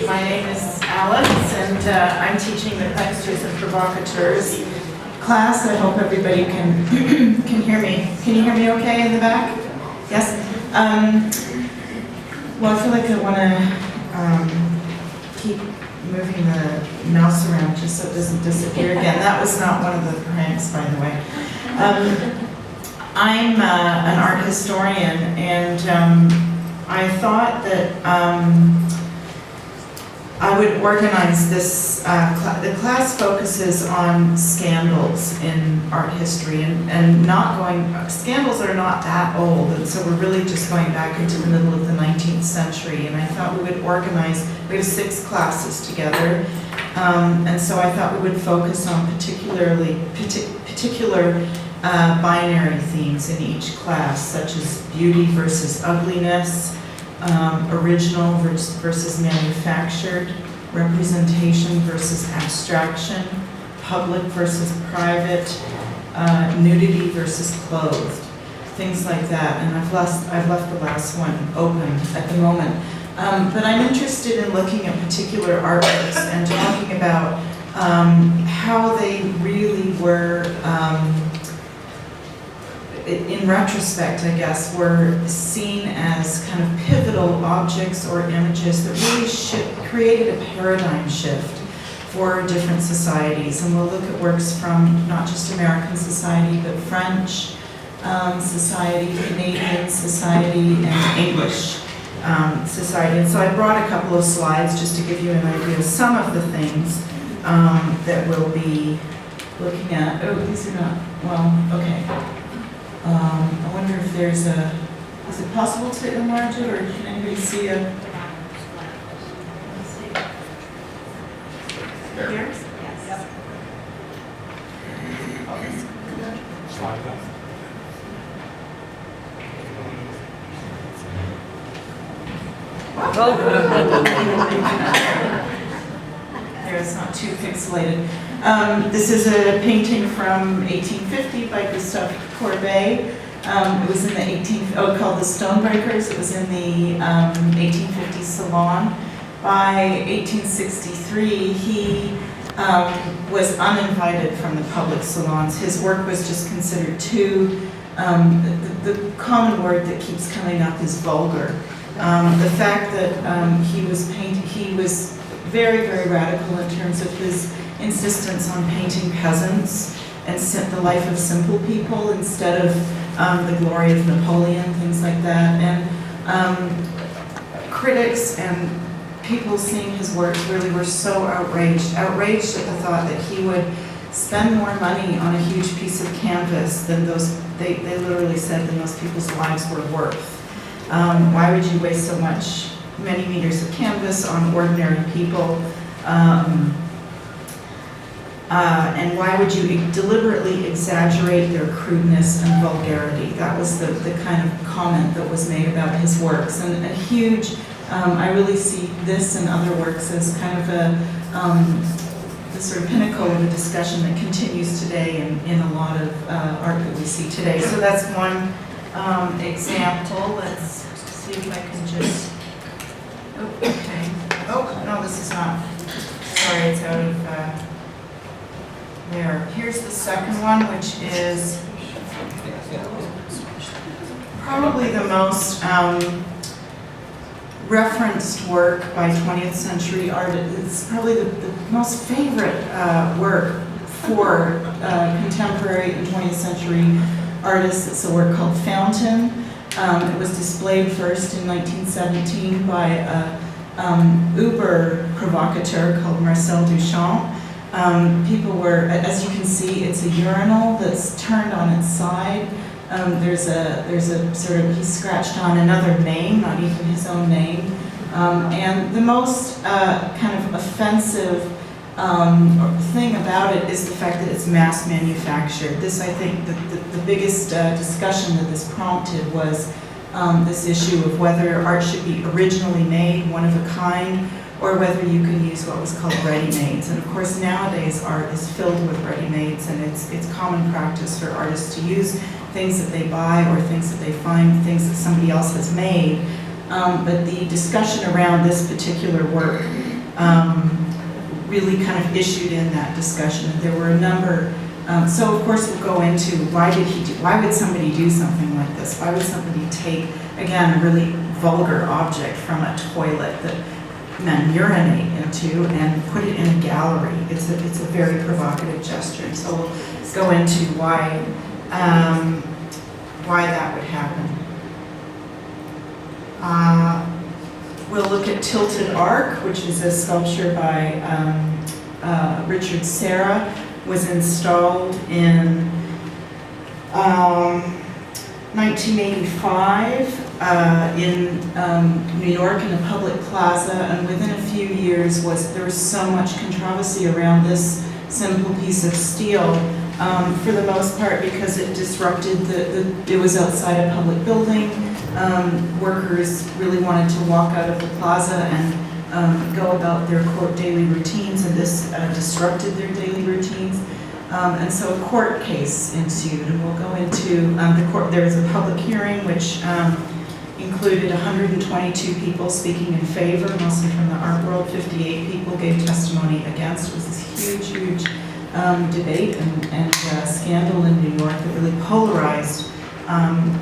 My name is Alex, and I'm teaching the Pranksters and Provocateurs class. I hope everybody can hear me. Can you hear me okay in the back? Yes? Well, I feel like I want to keep moving the mouse around just so it doesn't disappear again. That was not one of the pranks, by the way. I'm an art historian, and I thought that I would organize this. The class focuses on scandals in art history, and scandals are not that old, and so we're really just going back into the middle of the 19th century. And I thought we would organize. We have 6 classes together, and so I thought we would focus on particular binary themes in each class, such as beauty versus ugliness, original versus manufactured, representation versus abstraction, public versus private, nudity versus clothed, things like that. And I've left the last one open at the moment. But I'm interested in looking at particular artworks and talking about how they really were, in retrospect, I guess, were seen as kind of pivotal objects or images that really created a paradigm shift for different societies. And we'll look at works from not just American society, but French society, Canadian society, and English society. And so I brought a couple of slides just to give you an idea of some of the things that we'll be looking at. Oh, these are not, well, okay. I wonder if there's is it possible to enlarge it, or can anybody see a? Here? Yes. Yep. Slide down. There, it's not too pixelated. This is a painting from 1850 by Gustave Flaubert. It was in the called The Stonebreakers. It was in the 1850 Salon. By 1863, he was uninvited from the public salons. His work was just considered too, the common word that keeps coming up is vulgar. The fact that he was very, very radical in terms of his insistence on painting peasants and the life of simple people instead of the glory of Napoleon, things like that. And critics and people seeing his works really were so outraged at the thought that he would spend more money on a huge piece of canvas than they literally said, than those people's lives were worth. Why would you waste so many meters of canvas on ordinary people? And why would you deliberately exaggerate their crudeness and vulgarity? That was the kind of comment that was made about his works. And a huge, I really see this and other works as kind of the sort of pinnacle of a discussion that continues today in a lot of art that we see today. So that's one example. Let's see if I can just, oh, okay. Oh, no, this is not, sorry, it's out of, there. Here's the second one, which is probably the most referenced work by 20th century art. It's probably the most favorite work for contemporary and 20th century artists. It's a work called Fountain. It was displayed first in 1917 by a uber provocateur called Marcel Duchamp. People were, as you can see, it's a urinal that's turned on its side. There's a sort of, he scratched on another name, not even his own name. And the most kind of offensive thing about it is the fact that it's mass manufactured. This, I think, the biggest discussion that this prompted was this issue of whether art should be originally made, one of a kind, or whether you can use what was called ready-mades. And of course, nowadays art is filled with ready-mades, and it's common practice for artists to use things that they buy or things that they find, things that somebody else has made. But the discussion around this particular work really kind of issued in that discussion. There were a number, so of course we'll go into why would somebody do something like this? Why would somebody take, again, a really vulgar object from a toilet that men urinate into and put it in a gallery? It's a very provocative gesture. So we'll go into why that would happen. We'll look at Tilted Arc, which is a sculpture by Richard Serra, was installed in 1985 in New York in a public plaza, and within a few years there was so much controversy around this simple piece of steel, for the most part because it disrupted it was outside a public building. Workers really wanted to walk out of the plaza and go about their quote daily routines, and this disrupted their daily routines. And so a court case ensued, and we'll go into the court. There was a public hearing which included 122 people speaking in favor, mostly from the art world. 58 people gave testimony against. It was this huge debate and scandal in New York that really polarized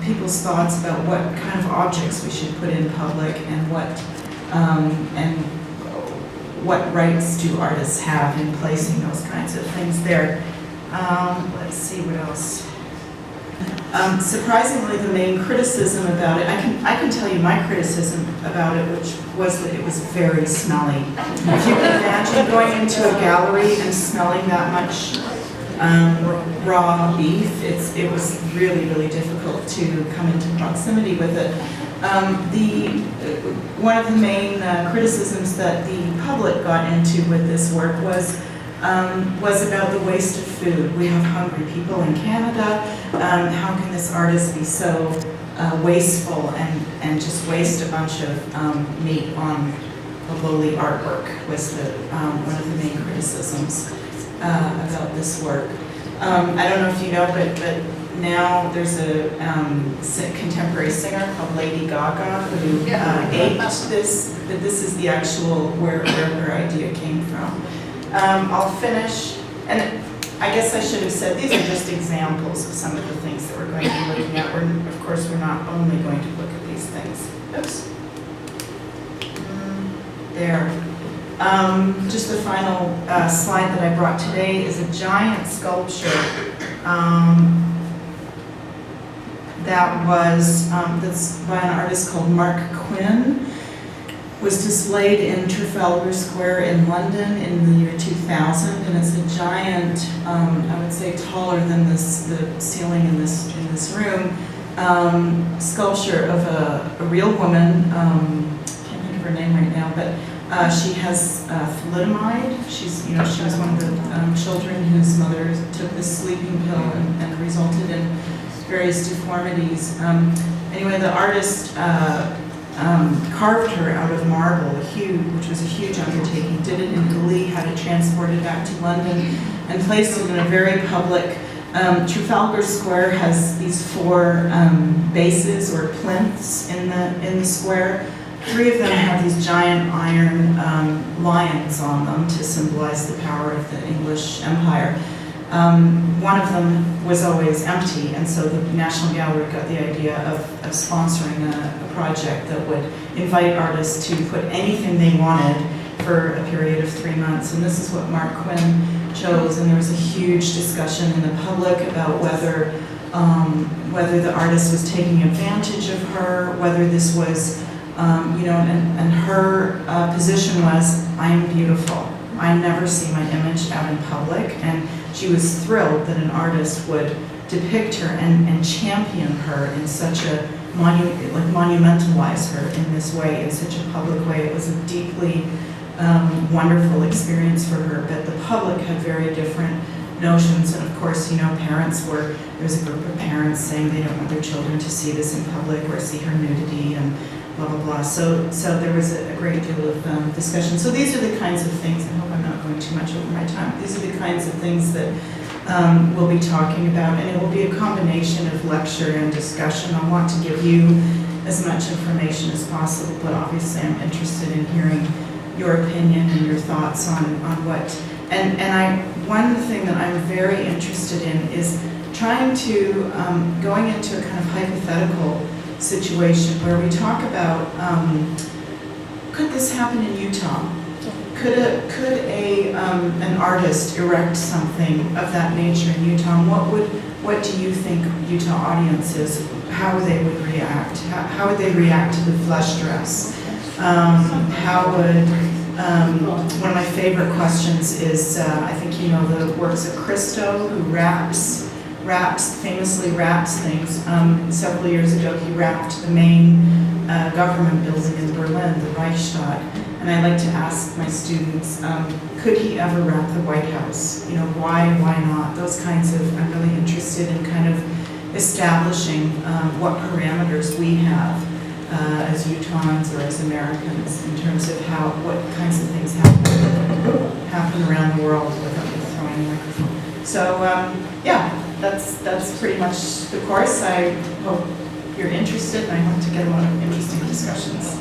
people's thoughts about what kind of objects we should put in public and what rights do artists have in placing those kinds of things there. Let's see what else. Surprisingly, the main criticism about it, I can tell you my criticism about it, which was that it was very smelly. If you can imagine going into a gallery and smelling that much raw beef, it was really difficult to come into proximity with it. One of the main criticisms that the public got into with this work was about the waste of food. We have hungry people in Canada. How can this artist be so wasteful and just waste a bunch of meat on a lowly artwork, was one of the main criticisms about this work. I don't know if you know, but now there's a contemporary singer called Lady Gaga who aped this, but this is the actual where her idea came from. I'll finish, and I guess I should have said these are just examples of some of the things that we're going to be looking at. Of course, we're not only going to look at these things. Oops. There. Just the final slide that I brought today is a giant sculpture that's by an artist called Mark Quinn. Was displayed in Trafalgar Square in London in the year 2000, and it's a giant, I would say taller than the ceiling in this room, sculpture of a real woman. Can't think of her name right now, but she has thalidomide. She was one of the children whose mother took this sleeping pill and resulted in various deformities. Anyway, the artist carved her out of marble, which was a huge undertaking, did it in Italy, had it transported back to London, and placed it in a very public. Trafalgar Square has these 4 bases or plinths in the square. 3 of them have these giant iron lions on them to symbolize the power of the English Empire. One of them was always empty, and so the National Gallery got the idea of sponsoring a project that would invite artists to put anything they wanted for a period of 3 months. And this is what Mark Quinn chose, and there was a huge discussion in the public about whether the artist was taking advantage of her, whether this was, and her position was, I'm beautiful. I never see my image out in public, and she was thrilled that an artist would depict her and champion her in such a monumentalize her in this way, in such a public way. It was a deeply wonderful experience for her, but the public had very different notions, and of course, there was a group of parents saying they don't want their children to see this in public or see her nudity and blah, blah, blah. So there was a great deal of discussion. So these are the kinds of things, I hope I'm not going too much over my time, these are the kinds of things that we'll be talking about, and it will be a combination of lecture and discussion. I want to give you as much information as possible, but obviously I'm interested in hearing your opinion and your thoughts on what, one thing that I'm very interested in is trying to, going into a kind of hypothetical situation where we talk about, could this happen in Utah? Could an artist erect something of that nature in Utah? And what do you think Utah audiences, how they would react? How would they react to the flesh dress? How would, one of my favorite questions is, I think you know the works of Christo, who famously wraps things. Several years ago, he wrapped the main government building in Berlin, the Reichstag. And I like to ask my students, could he ever wrap the White House? You know, why not? Those kinds of, I'm really interested in kind of establishing what parameters we have as Utahns or as Americans in terms of what kinds of things happen around the world without throwing a microphone. So yeah, that's pretty much the course. I hope you're interested, and I hope to get a lot of interesting discussions.